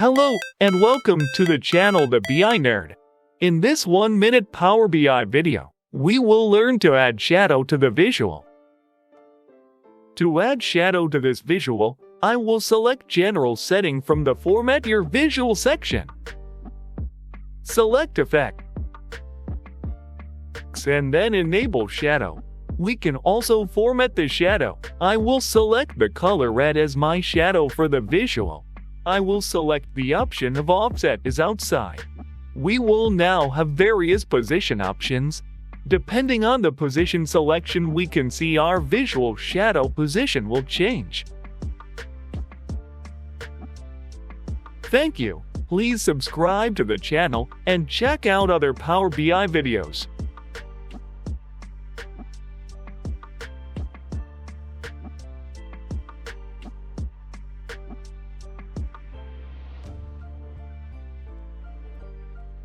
Hello, and welcome to the channel The BI Nerd. In this 1-minute Power BI video, we will learn to add shadow to the visual. To add shadow to this visual, I will select General Setting from the Format Your Visual section. Select Effect, and then enable Shadow. We can also format the shadow. I will select the color red as my shadow for the visual. I will select the option of Offset as outside. We will now have various position options. Depending on the position selection, we can see our visual shadow position will change. Thank you. Please subscribe to the channel and check out other Power BI videos.